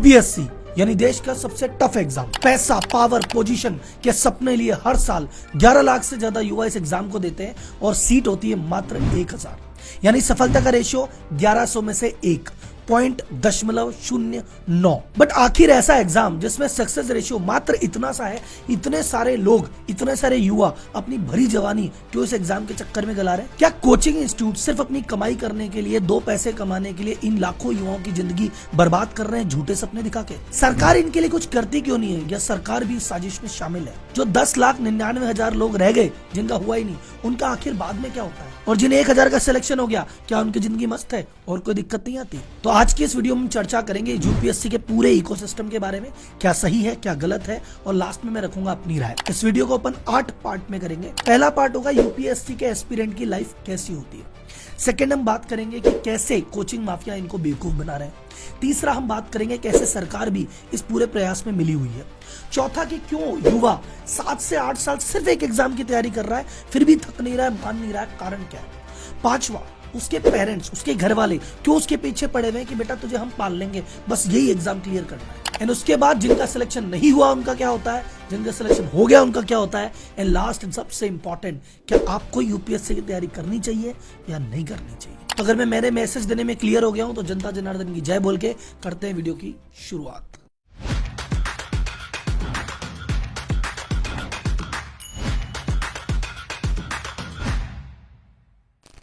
UPSC यानी देश का सबसे टफ एग्जाम, पैसा, पावर, पोजीशन के सपने लिए हर साल 11 लाख से ज्यादा युवा इस एग्जाम को देते हैं और सीट होती है मात्र 1000। यानी सफलता का रेशियो 1100 में से 1.09। बट आखिर ऐसा एग्जाम जिसमें सक्सेस रेशियो मात्र इतना सा है, इतने सारे लोग, इतने सारे युवा अपनी भरी जवानी क्यों इस एग्जाम के चक्कर में गला रहे हैं? क्या कोचिंग इंस्टीट्यूट सिर्फ अपनी कमाई करने के लिए, 2 पैसे कमाने के लिए इन लाखों युवाओं की जिंदगी बर्बाद कर रहे हैं झूठे सपने दिखा के? सरकार इनके लिए कुछ करती क्यों नहीं है? या सरकार भी इस साजिश में शामिल है? जो 10,99,000 लोग रह गए जिनका हुआ ही नहीं, उनका आखिर बाद में क्या होता है? और जिन 1000 का सिलेक्शन हो गया, क्या उनकी जिंदगी मस्त है और कोई दिक्कत नहीं आती? तो आज की इस वीडियो में चर्चा करेंगे यूपीएससी के पूरे इकोसिस्टम के बारे में, क्या सही है, क्या गलत है, और लास्ट में मैं रखूंगा अपनी राय। इस वीडियो को अपन 8 पार्ट में करेंगे। पहला पार्ट होगा यूपीएससी के एस्पिरेंट की लाइफ कैसी होती है। सेकेंड हम बात करेंगे कि कैसे कोचिंग माफिया इनको बेवकूफ बना रहे हैं। तीसरा हम बात करेंगे कैसे सरकार भी इस पूरे प्रयास में मिली हुई है। चौथा कि क्यों युवा 7 से 8 साल सिर्फ एक एग्जाम की तैयारी कर रहा है फिर भी थक नहीं रहा है, मान नहीं रहा है, कारण क्या है। पांचवा, उसके पेरेंट्स, उसके घर वाले क्यों उसके पीछे पड़े हुए हैं कि बेटा तुझे हम पाल लेंगे, बस यही एग्जाम क्लियर करना है। एंड उसके बाद जिनका सिलेक्शन नहीं हुआ उनका क्या होता है, जिनका सिलेक्शन हो गया उनका क्या होता है। एंड लास्ट एंड सबसे इंपॉर्टेंट, क्या आपको यूपीएससी की तैयारी करनी चाहिए या नहीं करनी चाहिए। तो अगर मैं मेरे मैसेज देने में क्लियर हो गया हूं तो जनता जनार्दन की जय बोल के करते हैं वीडियो की शुरुआत।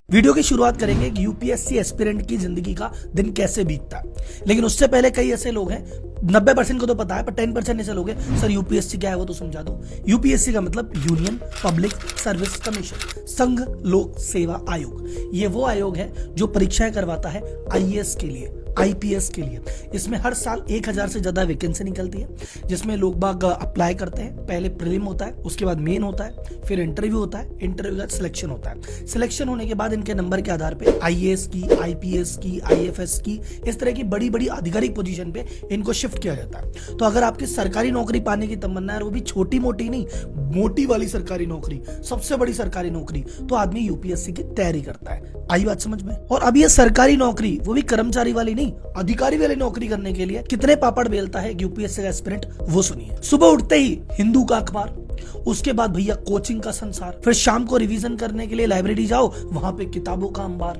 वीडियो की शुरुआत करेंगे कि यूपीएससी एस्पिरेंट की जिंदगी का दिन कैसे बीतता है। लेकिन उससे पहले कई ऐसे लोग हैं, 90% को तो पता है पर 10% ऐसे लोग हैं, सर यूपीएससी क्या है वो तो समझा दो। यूपीएससी का मतलब यूनियन पब्लिक सर्विस कमीशन, संघ लोक सेवा आयोग। ये वो आयोग है जो परीक्षाएं करवाता है आईएएस के लिए, आईपीएस के लिए। इसमें हर साल 1000 से ज्यादा वैकेंसी निकलती है, जिसमें लोग बाग अप्लाई करते हैं। पहले प्रीलिम होता है, उसके बाद मेन होता है, फिर इंटरव्यू होता है, इंटरव्यू का सिलेक्शन होता है। सिलेक्शन होने के बाद इनके नंबर के आधार पे आईएएस की, आईपीएस की, आईएफएस की, इस तरह की बड़ी बड़ी आधिकारिक पोजीशन पे इनको शिफ्ट किया जाता है। तो अगर आपकी सरकारी नौकरी पाने की तमन्ना है, और वो भी छोटी मोटी नहीं, मोटी वाली सरकारी नौकरी, सबसे बड़ी सरकारी नौकरी, तो आदमी यूपीएससी की तैयारी करता है। आई बात समझ में? और अब ये सरकारी नौकरी, वो भी कर्मचारी वाली नहीं, अधिकारी वाली नौकरी करने के लिए कितने पापड़ बेलता है यूपीएससी का एस्पिरेंट, वो सुनिए। सुबह उठते ही हिंदू का अखबार, उसके बाद भैया कोचिंग का संसार, फिर शाम को रिवीजन करने के लिए लाइब्रेरी जाओ, वहां पे किताबों का अंबार।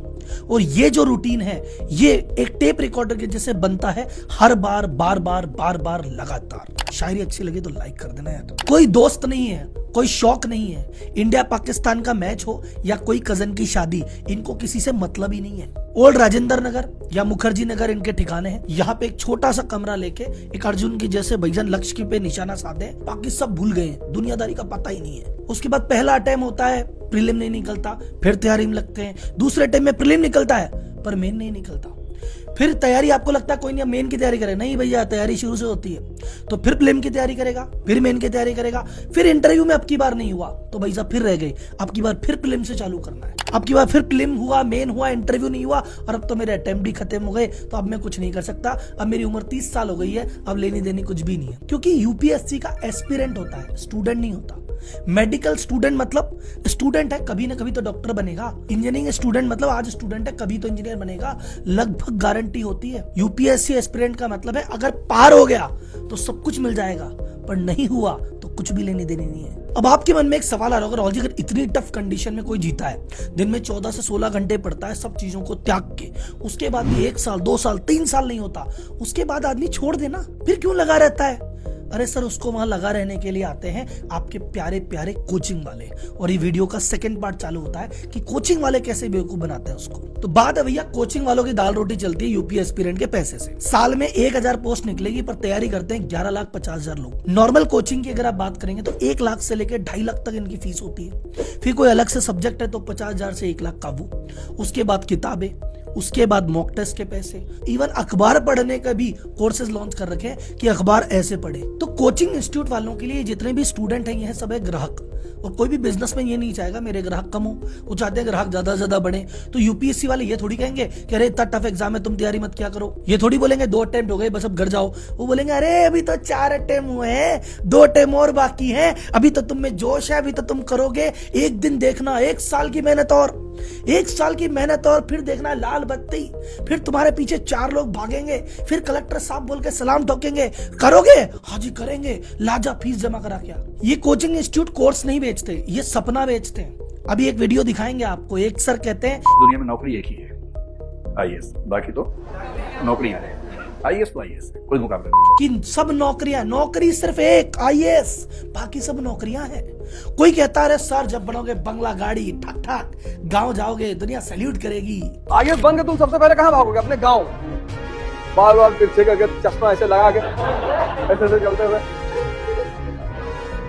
और ये जो रूटीन है, ये एक टेप रिकॉर्डर के जैसे बनता है, हर बार बार बार बार बार लगातार। शायरी अच्छी लगे तो लाइक कर देना यार। कोई दोस्त नहीं है, कोई शौक नहीं है। इंडिया पाकिस्तान का मैच हो या कोई कजन की शादी, इनको किसी से मतलब ही नहीं है। ओल्ड राजेंद्र नगर या मुखर्जी नगर इनके ठिकाने हैं। यहाँ पे एक छोटा सा कमरा लेके एक अर्जुन की जैसे भैजन लक्ष्य पे निशाना साधे, बाकी सब भूल गए हैं, दुनियादारी का पता ही नहीं है। उसके बाद पहला अटेम्प्ट होता है, प्रीलिम नहीं निकलता, फिर तैयारी में लगते हैं। दूसरे अटेम्प्ट में प्रीलिम निकलता है पर मेन नहीं निकलता। फिर तैयारी, आपको लगता है कोई नहीं मेन की तैयारी करे, नहीं भैया तैयारी शुरू से होती है। तो फिर प्रीलिम की तैयारी करेगा, फिर मेन की तैयारी करेगा, फिर इंटरव्यू में अब की बार नहीं हुआ तो भाई साहब फिर रह गए, अब की बार फिर प्रीलिम से चालू करना है। अब की बार फिर प्रीलिम हुआ, मेन हुआ, इंटरव्यू नहीं हुआ, और अब तो मेरे अटेम्प्ट भी खत्म हो गए, तो अब मैं कुछ नहीं कर सकता, अब मेरी उम्र 30 साल हो गई है, अब लेनी देनी कुछ भी नहीं है। क्योंकि यूपीएससी का एस्पिरेंट होता है, स्टूडेंट नहीं होता। मेडिकल स्टूडेंट मतलब स्टूडेंट है, कभी ना कभी तो डॉक्टर बनेगा। इंजीनियरिंग स्टूडेंट मतलब आज स्टूडेंट है, कभी तो इंजीनियर बनेगा, लगभग गारंटी होती है। यूपीएससी एस्पिरेंट का मतलब है अगर पार हो गया तो सब कुछ मिल जाएगा, पर नहीं हुआ तो कुछ भी लेनी देनी नहीं है। अब आपके मन में एक सवाल आ रहा होगा, राहुल जी अगर इतनी टफ कंडीशन में कोई जीता है, दिन में 14 से 16 घंटे पड़ता है सब चीजों को त्याग के, उसके बाद भी 1 साल 2 साल 3 साल नहीं होता, उसके बाद आदमी छोड़ देना, फिर क्यों लगा रहता है? अरे सर, उसको वहां लगा रहने के लिए आते हैं आपके प्यारे प्यारे कोचिंग वाले। और ये वीडियो का सेकंड पार्ट चालू होता है कि कोचिंग वाले कैसे बेवकूफ बनाते हैं उसको। तो बात है भैया, कोचिंग वालों की दाल रोटी चलती है यूपी एस्पिरेंट के पैसे से। साल में 1000 पोस्ट निकलेगी पर तैयारी करते हैं 11,50,000 लोग। नॉर्मल कोचिंग की अगर आप बात करेंगे तो 1 लाख से लेकर 2.5 लाख तक इनकी फीस होती है। फिर कोई अलग से सब्जेक्ट है तो 50,000 से 1 लाख काबू। उसके बाद किताबें, उसके बाद मॉक टेस्ट के पैसे, इवन अखबार पढ़ने का भी कोर्सेज लॉन्च कर रखे हैं कि अखबार ऐसे पढ़े। तो कोचिंग इंस्टीट्यूट वालों के लिए जितने भी स्टूडेंट हैं, यह सब है ग्राहक। और कोई भी बिजनेस में ये नहीं चाहेगा मेरे ग्राहक कम हो, वो चाहते हैं ग्राहक ज्यादा से ज्यादा बढ़े। तो यूपीएससी वाले ये थोड़ी कहेंगे कि अरे इतना टफ एग्जाम है तुम तैयारी मत क्या करो। ये थोड़ी बोलेंगे 2 अटेम्प्ट हो गए बस अब घर जाओ। वो बोलेंगे अरे अभी तो 4 अटेम्प्ट हुए हैं, 2 अटेम्प्ट और बाकी हैं, अभी तो तुम में जोश है, अभी तो तुम करोगे, एक दिन देखना, 1 साल की मेहनत और 1 साल की मेहनत और फिर देखना है लाल बत्ती, फिर तुम्हारे पीछे 4 लोग भागेंगे, फिर कलेक्टर साहब बोल के सलाम ठोकेंगे, करोगे? हाँ जी करेंगे, लाजा फीस जमा करा क्या। ये कोचिंग इंस्टीट्यूट कोर्स नहीं बेचते, ये सपना बेचते हैं। अभी एक वीडियो दिखाएंगे आपको। एक सर कहते हैं दुनिया में नौकरी एक ही है, आईएएस, बाकी तो नौकरियां हैं। आईएएस तो आईएएस है, कोई मुकाबला नहीं। कि सब नौकरियां, नौकरी सिर्फ एक आईएएस, बाकी सब नौकरियां हैं। कोई कहता है सर जब बनोगे बंगला गाड़ी ठक ठक गांव जाओगे दुनिया सैल्यूट करेगी। आईएएस बन के तुम सबसे पहले कहां भागोगे? अपने गांव। बाल बाल तिरछे करके चश्मा ऐसे लगा के ऐसे ऐसे चलते हुए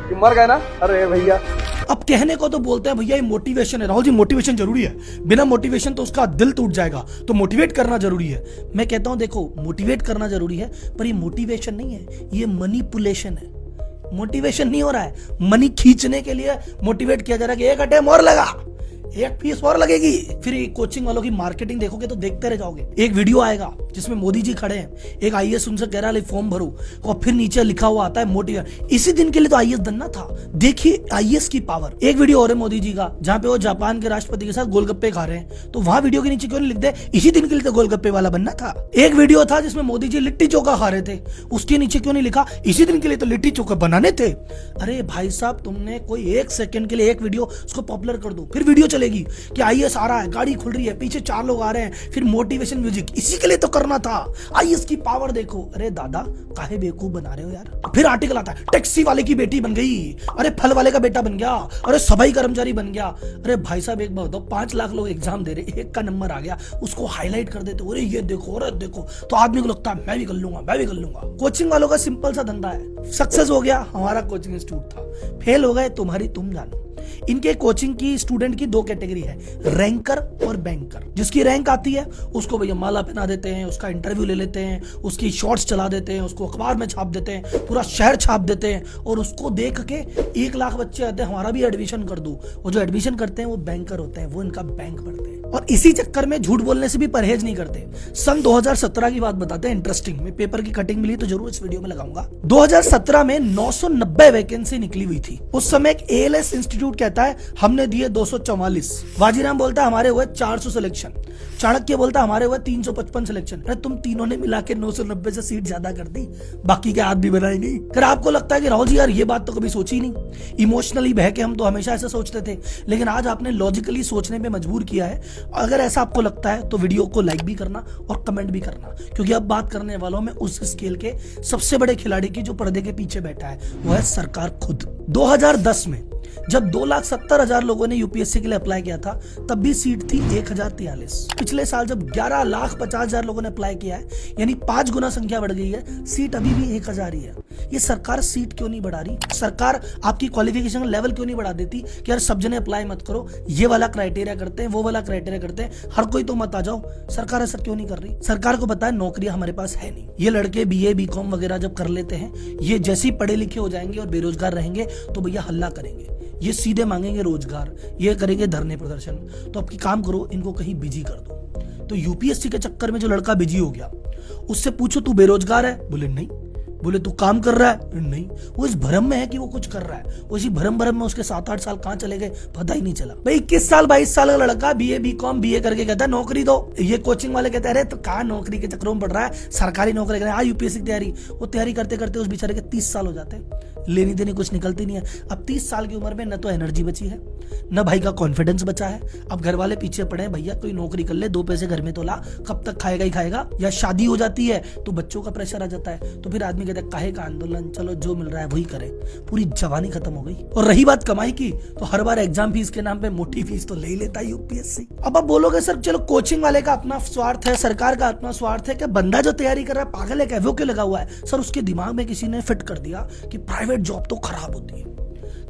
कि मर गए ना। अरे भैया अब कहने को तो बोलते हैं भैया ये मोटिवेशन है। राहुल जी मोटिवेशन जरूरी है, बिना मोटिवेशन तो उसका दिल टूट जाएगा, तो मोटिवेट करना जरूरी है। मैं कहता हूं देखो मोटिवेट करना जरूरी है, पर ये मोटिवेशन नहीं है, ये मनीपुलेशन है। मोटिवेशन नहीं हो रहा है, मनी खींचने के लिए मोटिवेट किया जा रहा है कि 1 अटेम्प्ट और लगा, 1 फीस और लगेगी। फिर कोचिंग वालों की मार्केटिंग देखोगे तो देखते रह जाओगे। एक वीडियो आएगा जिसमें मोदी जी खड़े हैं, एक आईएएस उनसे कह रहा है फॉर्म भरो, और फिर नीचे लिखा हुआ आता है मोटिवेट। इसी दिन के लिए तो आईएएस बनना था। देखिए आईएएस की पावर। एक वीडियो और है मोदी जी का जहां पे वो जापान के राष्ट्रपति के साथ गोलगप्पे खा रहे हैं, तो वहां वीडियो के नीचे क्यों नहीं लिख दे इसी दिन के लिए तो गोलगप्पे वाला बनना था। एक वीडियो था जिसमें मोदी जी लिट्टी चोखा खा रहे थे, उसके नीचे क्यों नहीं लिखा इसी दिन के लिए तो लिट्टी चोखा बनाने थे। अरे भाई साहब तुमने कोई 1 सेकंड के लिए एक वीडियो उसको पॉपुलर कर दो, फिर वीडियो चलेगी कि आईएएस आ रहा है, गाड़ी खुल रही है, पीछे 4 लोग आ रहे हैं, फिर मोटिवेशन म्यूजिक, इसी के लिए तो करना था। आईएएस की पावर देखो। अरे दादा काहे बेवकूफ बना रहे हो यार। फिर आर्टिकल आता है टैक्सी वाले की बेटी बन गई, अरे फल वाले का बेटा बन गया, अरे सफाई कर्मचारी बन गया। अरे भाई साहब एक बात बताओ, 5 लाख लोग एग्जाम दे रहे, एक का नंबर आ गया, उसको हाईलाइट कर देते, अरे ये देखो अरे देखो, तो आदमी को लगता है मैं भी कर लूंगा, मैं भी कर लूंगा। कोचिंग वालों का सिंपल सा धंधा है, सक्सेस हो गया हमारा कोचिंग इंस्टीट्यूट था, फेल हो गए तुम्हारी तुम जानो। इनके कोचिंग की स्टूडेंट की 2 कैटेगरी है, रैंकर और बैंकर। जिसकी रैंक आती है उसको भैया माला पहना देते हैं, उसका इंटरव्यू ले लेते हैं, उसकी शॉर्ट्स चला देते हैं, उसको अखबार में छाप देते हैं, पूरा शहर छाप देते हैं, और उसको देख के 1 लाख बच्चे आते हैं हमारा भी एडमिशन कर दो। वो जो एडमिशन करते हैं वो बैंकर होते हैं, वो इनका बैंक भरते हैं, और इसी चक्कर में झूठ बोलने से भी परहेज नहीं करते। सन 2017 की बात बताते हैं, इंटरेस्टिंग, में पेपर की कटिंग मिली तो जरूर इस वीडियो में लगाऊंगा। 2017 में 990 वैकेंसी निकली हुई थी। उस समय एक एएलएस इंस्टीट्यूट कहता है हमने दिए 244, वाजीराम बोलता है हमारे हुए 400 सिलेक्शन, चाणक्य बोलता है हमारे हुए 355 सिलेक्शन। अरे तुम तीनों ने मिला के 990 से सीट ज्यादा कर दी, बाकी के हाथ भी बनाई नहीं। फिर आपको लगता है कि राहुल जी यार ये बात तो कभी सोची नहीं, इमोशनली बह के हम तो हमेशा ऐसा सोचते थे, लेकिन आज आपने लॉजिकली सोचने पे मजबूर किया है। अगर ऐसा आपको लगता है तो वीडियो को लाइक भी करना और कमेंट भी करना, क्योंकि अब बात करने वालों में उस स्केल के सबसे बड़े खिलाड़ी की जो पर्दे के पीछे बैठा है, वो है सरकार खुद। 2010 में जब 2,70,000 लोगों ने यूपीएससी के लिए अप्लाई किया था, तब भी सीट थी 1043। पिछले साल जब 11,50,000 लोगों ने अप्लाई किया है, यानी 5 गुना संख्या बढ़ गई है, सीट अभी भी 1000 ही है। ये सरकार सीट क्यों नहीं बढ़ा रही? सरकार आपकी क्वालिफिकेशन लेवल क्यों नहीं बढ़ा देती कि यार सब जने अप्लाई मत करो, ये वाला क्राइटेरिया करते हैं, वो वाला क्राइटेरिया करते हैं, हर कोई तो मत आ जाओ। सरकार ऐसा क्यों नहीं कर रही? सरकार को पता है नौकरियां हमारे पास है नहीं। ये लड़के बीए बीकॉम वगैरह जब कर लेते हैं, ये जैसे ही पढ़े लिखे हो जाएंगे और बेरोजगार रहेंगे तो भैया हल्ला करेंगे, ये सीधे मांगेंगे रोजगार, ये करेंगे धरने प्रदर्शन। तो अब की काम करो, इनको कहीं बिजी कर दो। तो यूपीएससी के चक्कर में जो लड़का बिजी हो गया, उससे पूछो तू बेरोजगार है, बोले नहीं। बोले तू काम कर रहा है, नहीं। वो इस भ्रम में है कि वो कुछ कर रहा है, वो इसी भ्रम में उसके 7-8 साल कहां चले गए पता ही नहीं चला। भाई 21 साल 22 साल का लड़का बीए बीकॉम बीए करके कहता है नौकरी दो। ये कोचिंग वाले कहते हैं अरे तो कहां नौकरी के चक्करों में पड़ रहा है, सरकारी नौकरी कर रहा है, यूपीएससी की तैयारी। वो तैयारी करते करते उस बेचारे के 30 साल हो जाते हैं, लेनी देनी कुछ निकलती नहीं है। अब 30 साल की उम्र में न तो एनर्जी बची है, न भाई का कॉन्फिडेंस बचा है। अब घर वाले पीछे पड़े हैं, भैया कोई नौकरी कर ले, 2 पैसे घर में तो ला, कब तक खाएगा ही खाएगा। या शादी हो जाती है तो बच्चों का प्रेशर आ जाता है, तो फिर आदमी कहता है काहे का आंदोलन, चलो जो मिल रहा है वही करें। पूरी जवानी खत्म हो गई। और रही बात कमाई की, तो हर बार एग्जाम फीस के नाम पे मोटी फीस तो ले ही लेता है यूपीएससी। अब आप बोलोगे सर चलो कोचिंग वाले का अपना स्वार्थ है, सरकार का अपना स्वार्थ है, क्या बंदा जो तैयारी कर रहा है पागल है क्या, वो क्यों लगा हुआ है? सर उसके दिमाग में किसी ने फिट कर दिया कि प्राइवेट जॉब तो खराब होती है,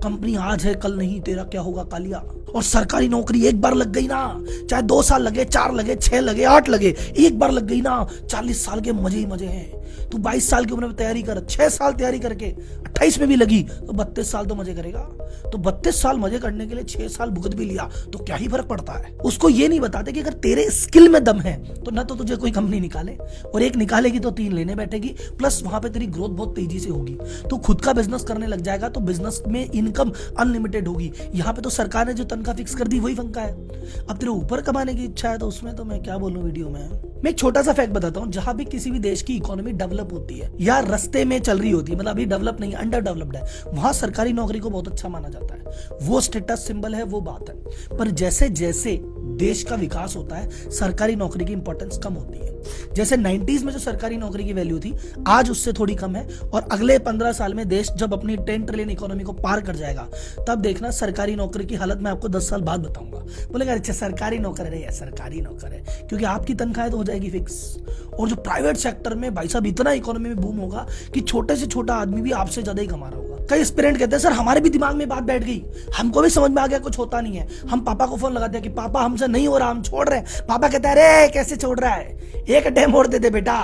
कंपनी आज है कल नहीं, तेरा क्या होगा कालिया। और सरकारी नौकरी एक बार लग गई ना, चाहे 2 साल लगे, 4 लगे, 6 लगे, 8 लगे, एक बार लग गई ना, 40 साल के मजे ही मजे हैं। तू 22 साल की उम्र में तैयारी कर, 6 साल तैयारी करके 28 में भी लगी तो 32 साल तो मजे करेगा। तो 32 साल मजे करने के लिए 6 साल भुगत भी लिया तो क्या ही फर्क पड़ता है। उसको ये नहीं बताते कि अगर तेरे स्किल में दम है तो ना तो तुझे कोई कंपनी निकाले, और एक निकालेगी तो 3 लेने बैठेगी, प्लस वहां पे तेरी ग्रोथ बहुत तेजी से होगी। तो खुद का बिजनेस करने लग जाएगा तो बिजनेस में इनकम अनलिमिटेड होगी। यहाँ पे तो सरकार ने जो तनख्वाह फिक्स कर दी वही फंका है। अब तेरे ऊपर कमाने की इच्छा है तो उसमें तो मैं क्या बोलूं वीडियो में। मैं एक छोटा सा फैक्ट बताता हूं, जहां भी किसी भी देश की इकोनॉमी डेवलप होती है या रस्ते में चल रही होती है, मतलब अभी डेवलप नहीं, अंडर डेवलप्ड है, वहां सरकारी नौकरी को बहुत अच्छा माना जाता है। वो स्टेटस सिंबल है, वो बात है। पर जैसे जैसे देश का विकास होता है सरकारी नौकरी की इंपॉर्टेंस कम होती है। जैसे 90s में जो सरकारी नौकरी की वैल्यू थी आज उससे थोड़ी कम है, और अगले 15 साल में देश जब अपनी 10 ट्रिलियन इकोनॉमी को पार कर जाएगा तब देखना सरकारी नौकरी की हालत मैं आपको 10 साल बाद बताऊंगा। बोलेगा अच्छा सरकारी नौकर है, सरकारी नौकर है, क्योंकि आपकी तनख्वाह तो हो जाएगी फिक्स। और जो प्राइवेट सेक्टर में भाई साहब इतना इकोनॉमी में बूम होगा कि छोटे से छोटा आदमी भी आपसे ज्यादा ही कमा रहा होगा। कई एस्पिरेंट कहते हैं सर हमारे भी दिमाग में बात बैठ गई, हमको भी समझ में आ गया कुछ होता नहीं है। हम पापा को फोन लगाते हैं कि पापा हमसे नहीं हो रहा, हम छोड़ रहे हैं। पापा कहते हैं अरे कैसे छोड़ रहा है, एक अटेम्प्ट और दे दे बेटा।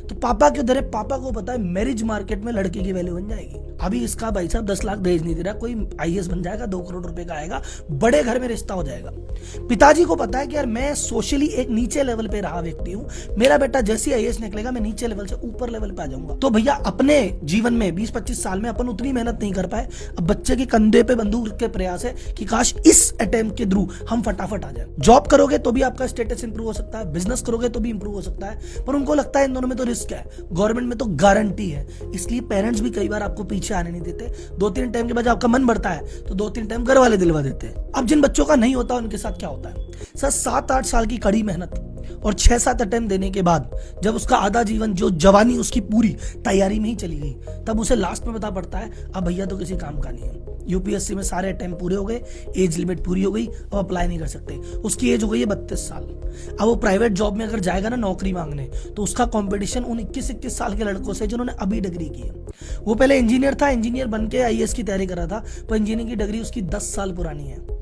तो पापा क्यों दे रहे? पापा को पता है मैरिज मार्केट में लड़की की वैल्यू बन जाएगी। अभी इसका भाई साहब 10 लाख दहेज नहीं दे रहा, कोई आईएएस बन जाएगा, 2 करोड़ रुपए का आएगा, बड़े घर में रिश्ता हो जाएगा। पिताजी को पता है कि यार मैं सोशली एक नीचे लेवल पे रहा व्यक्ति हूं, मेरा बेटा जैसे आईएएस निकलेगा मैं नीचे लेवल से ऊपर लेवल पे आ जाऊंगा। तो भैया अपने जीवन में 20-25 साल में अपन उतनी मेहनत नहीं कर पाए, अब बच्चे के कंधे पे बंदूक के प्रयास है कि काश इस अटेम्प्ट के थ्रू हम फटाफट आ जाए। जॉब करोगे तो भी आपका स्टेटस इंप्रूव हो सकता है, बिजनेस करोगे तो भी इंप्रूव हो सकता है, पर उनको लगता है इन दोनों में तो रिस्क है, गवर्नमेंट में तो गारंटी है। इसलिए पेरेंट्स भी कई बार आपको पीछे आने नहीं देते। 2-3 टाइम के बाद आपका मन बढ़ता है तो 2-3 टाइम घर वाले दिलवा देते हैं। अब जिन बच्चों का नहीं होता उनके साथ क्या होता है सर, 7-8 साल की कड़ी मेहनत और 6-7 अटेम्प्ट देने के बाद जब उसका आधा जीवन जो जवानी उसकी पूरी तैयारी में ही चली गई, तब उसे लास्ट में पता पड़ता है अब भैया तो किसी काम का नहीं है। यूपीएससी में सारे अटेम्प्ट पूरे हो गए, एज लिमिट पूरी हो गई, अब अप्लाई नहीं कर सकते। उसकी एज हो गई है 32 साल। अब वो प्राइवेट जॉब में अगर जाएगा ना नौकरी मांगने, तो उसका कंपटीशन उन 21-21 साल के लड़कों से जिन्होंने अभी डिग्री की है। वो पहले इंजीनियर था, इंजीनियर बन के आईएएस की तैयारी कर रहा था, पर इंजीनियरिंग की डिग्री उसकी 10 साल पुरानी है।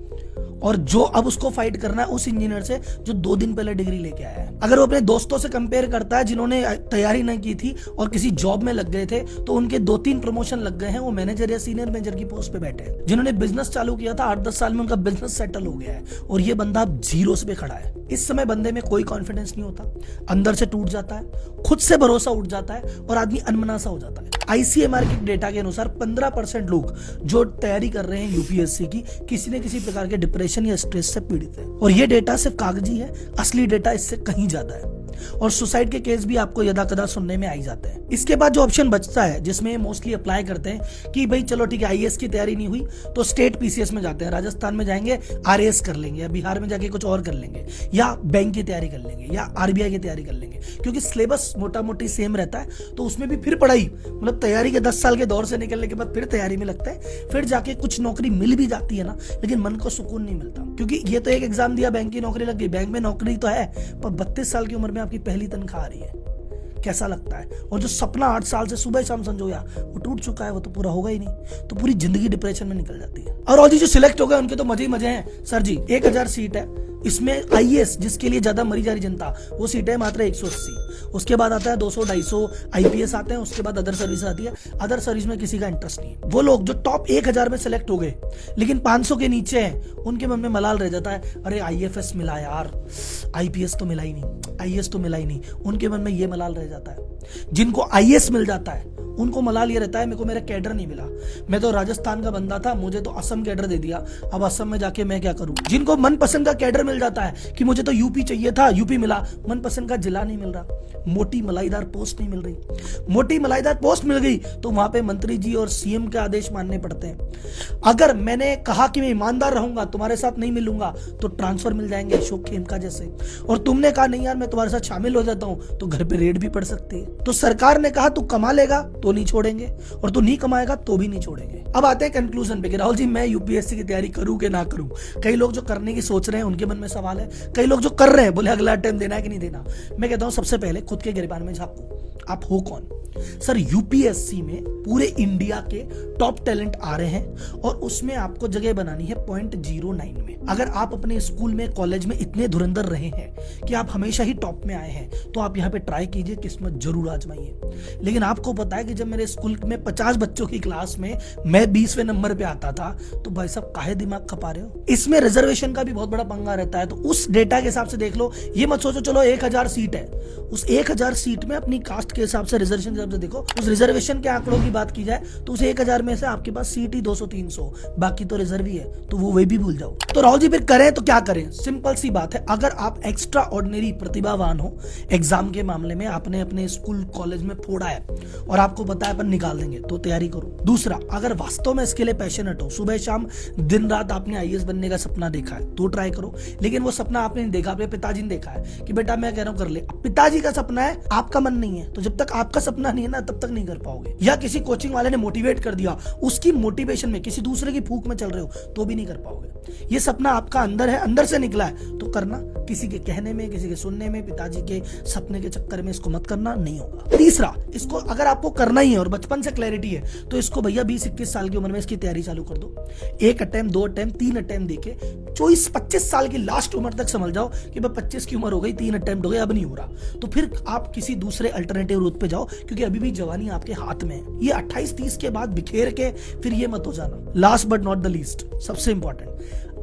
और जो अब उसको फाइट करना है उस इंजीनियर से जो 2 दिन पहले डिग्री लेके आया है। अगर वो अपने दोस्तों से कंपेयर करता है जिन्होंने तैयारी नहीं की थी और किसी जॉब में लग गए थे, तो उनके 2-3 प्रमोशन लग गए हैं, वो मैनेजर या सीनियर मैनेजर की पोस्ट पे बैठे हैं। जिन्होंने बिजनेस चालू किया था 8-10 साल में उनका बिजनेस सेटल हो गया है, और ये बंदा अब जीरोस पे खड़ा है। इस समय बंदे में कोई कॉन्फिडेंस नहीं होता, अंदर से टूट जाता है, खुद से भरोसा उठ जाता है और आदमी अनमना सा हो जाता है। आईसीएमआर के डेटा के अनुसार 15% लोग जो तैयारी कर रहे हैं यूपीएससी की किसी न किसी प्रकार के डिप्रेशन या स्ट्रेस से पीड़ित है। और ये डेटा सिर्फ कागजी है, असली डेटा इससे कहीं ज्यादा है। और सुसाइड के केस भी आपको यदा कदा सुनने में आई जाते हैं। इसके बाद जो ऑप्शन बचता है जिसमें मोस्टली अप्लाई करते हैं कि भाई चलो ठीक है आईएएस की तैयारी नहीं हुई तो स्टेट पीसीएस में जाते हैं, राजस्थान में जाएंगे आरएएस कर लेंगे, या बिहार में जाके कुछ और कर लेंगे, या बैंक की तैयारी कर लेंगे, या आरबीआई की तैयारी कर लेंगे, क्योंकि सिलेबस मोटा मोटी सेम रहता है। तो उसमें भी फिर पढ़ाई, मतलब तैयारी के 10 साल के दौर से निकलने के बाद फिर तैयारी में लगता है, फिर जाके कुछ नौकरी मिल भी जाती है ना, लेकिन मन को सुकून नहीं मिलता। क्योंकि ये तो एक एग्जाम दिया, बैंक की नौकरी लग गई, बैंक में नौकरी तो है, पर 32 साल की उम्र में आपकी पहली तनख्वाह आ रही है, कैसा लगता है? और जो सपना 8 साल से सुबह शाम संजोया वो टूट चुका है, वो तो पूरा होगा ही नहीं, तो पूरी जिंदगी डिप्रेशन में निकल जाती है। और जी जो सिलेक्ट हो गए उनके तो मजे ही मजे हैं सर जी। 1000 सीट है, इसमें आईएएस जिसके लिए ज्यादा मरी जा रही जनता, वो सीट है मात्र 180। उसके बाद आता है 200-250 आईपीएस आते हैं, उसके बाद अदर सर्विस आती है। अदर सर्विस में किसी का इंटरेस्ट नहीं है। वो लोग जो टॉप 1000 में सिलेक्ट हो गए लेकिन 500 के नीचे हैं, उनके मन में मलाल रह जाता है, अरे आईएफएस मिला यार, आईपीएस तो मिला ही नहीं, आईएएस तो मिला ही नहीं, उनके मन में ये मलाल रह जाता है। जिनको आईएएस मिल जाता है उनको मलाल ये रहता है, मेरे को मेरा कैडर नहीं मिला, मैं तो राजस्थान का बंदा था, मुझे तो असम कैडर दे दिया, अब असम में जाके मैं क्या करूं। जिनको मनपसंद का कैडर मिल जाता है कि मुझे तो यूपी चाहिए था, यूपी मिला, मनपसंद का जिला नहीं मिल रहा, मोटी मलाईदार पोस्ट नहीं मिल रही। मोटी मलाईदार पोस्ट मिल गई तो वहां पे मंत्री जी और सीएम के आदेश मानने पड़ते हैं। अगर मैंने कहा कि मैं ईमानदार रहूंगा, तुम्हारे साथ नहीं मिलूंगा, तो ट्रांसफर मिल जाएंगे अशोक खेमका जैसे, और तुमने कहा नहीं यार मैं तुम्हारे साथ शामिल हो जाता हूं, तो घर पे रेड भी पड़ सकती है। तो सरकार ने कहा तू कमा लेगा तो नहीं छोड़ेंगे, और तू नहीं कमाएगा तो भी नहीं छोड़ेंगे। अब आते हैं कंक्लूजन पे कि राहुल जी मैं यूपीएससी की तैयारी करूं कि ना करूं। कई लोग जो करने की सोच रहे हैं उनके मन में सवाल है, कई लोग जो कर रहे हैं बोले अगला अटेम्प्ट देना है कि नहीं देना। मैं कहता हूं सबसे पहले खुद के गिरबान में झांको, आप हो कौन। सर यूपीएससी में पूरे इंडिया के टॉप टैलेंट आ रहे हैं, और उसमें आपको जगह बनानी है 0.09 में। अगर आप अपने स्कूल में कॉलेज में इतने धुरंधर रहे हैं कि आप हमेशा ही टॉप में आए हैं, तो आप यहाँ पे ट्राई कीजिए, किस्मत जरूर आजमाइए। लेकिन आपको पता है कि जब मेरे स्कूल में 50 बच्चों की क्लास में मैं 20वें नंबर पे आता था, तो भाई साहब काहे दिमाग खपा रहे हो। इसमें रिजर्वेशन का भी बहुत बड़ा पंगा रहता है। तो उस डेटा के हिसाब से देख लो, ये मत सोचो चलो 1000 सीट है, उस 1000 सीट में अपनी कास्ट के हिसाब से, रिजर्वेशन के हिसाब से देखो। उस रिजर्वेशन के आंकड़ों की बात की जाए तो उस 1000 में से आपके पास सीट ही 200-300, बाकी तो रिजर्व ही है, तो वो वे भी भूल जाओ। तो राहुल जी फिर करें तो क्या करें? सिंपल सी बात है, अगर आप एक्स्ट्रा ऑर्डिनरी प्रतिभावान हो, एग्जाम के मामले में आपने अपने स्कूल कॉलेज में फोड़ा है और आपको पता है अपन निकाल देंगे, तो तैयारी करो। दूसरा, अगर वास्तव में इसके लिए पैशनेट हो, सुबह शाम दिन रात आपने आईएएस बनने का सपना देखा है, तो ट्राई करो। लेकिन वो सपना आपने नहीं देखा, अपने पिताजी ने देखा है कि बेटा मैं कह रहा हूं कर ले। अब पिताजी का सपना है, आपका मन नहीं है, तो जब तक आपका सपना नहीं है ना, तब तक नहीं कर पाओगे। या किसी कोचिंग वाले ने मोटिवेट कर दिया, उसकी मोटिवेशन में किसी दूसरे की फूक में चल रहे हो, तो भी नहीं कर पाओगे। ये सपना आपका अंदर है, अंदर से निकला है, तो करना। किसी के कहने में, किसी के सुनने में, पिताजी के सपने के चक्कर में इसको मत करना, नहीं होगा। तीसरा, इसको अगर आपको करना ही है और बचपन से क्लैरिटी है, तो इसको भैया 20-21 साल की उम्र में इसकी तैयारी चालू कर दो। 1 अटेम्प्ट, 2 अटेम्प्ट, 3 अटेम्प्ट देके 24-25 साल की लास्ट उम्र तक समझ जाओ कि भाई 25 की उम्र हो गई, 3 अटेम्प्ट हो गए, अब नहीं हो रहा, तो फिर आप किसी दूसरे अल्टरनेटिव रूट पे जाओ, क्योंकि अभी भी जवानी आपके हाथ में है। ये 28-30 के बाद बिखेर के फिर ये मत हो जाना। Last but not the least, सबसे इंपॉर्टेंट,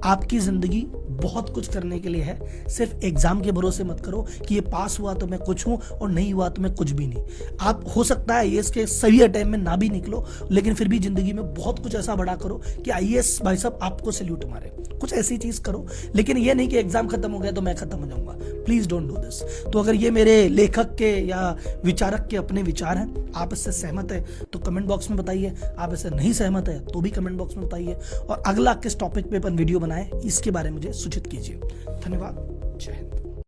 आपकी जिंदगी बहुत कुछ करने के लिए है। सिर्फ एग्जाम के भरोसे मत करो कि ये पास हुआ तो मैं कुछ हूं और नहीं हुआ तो मैं कुछ भी नहीं। आप हो सकता है आईएएस के सभी अटेम्प्ट में ना भी निकलो, लेकिन फिर भी जिंदगी में बहुत कुछ ऐसा बड़ा करो कि आईएएस भाई साहब आपको सैल्यूट मारे। कुछ ऐसी चीज करो, लेकिन ये नहीं कि एग्जाम खत्म हो गया तो मैं खत्म हो जाऊंगा। Please don't do this. तो अगर ये मेरे लेखक के या विचारक के अपने विचार हैं, आप इससे सहमत है तो कमेंट बॉक्स में बताइए, आप इससे नहीं सहमत है तो भी कमेंट बॉक्स में बताइए, और अगला किस टॉपिक पे अपन वीडियो बनाए इसके बारे में मुझे सूचित कीजिए। धन्यवाद, जय हिंद।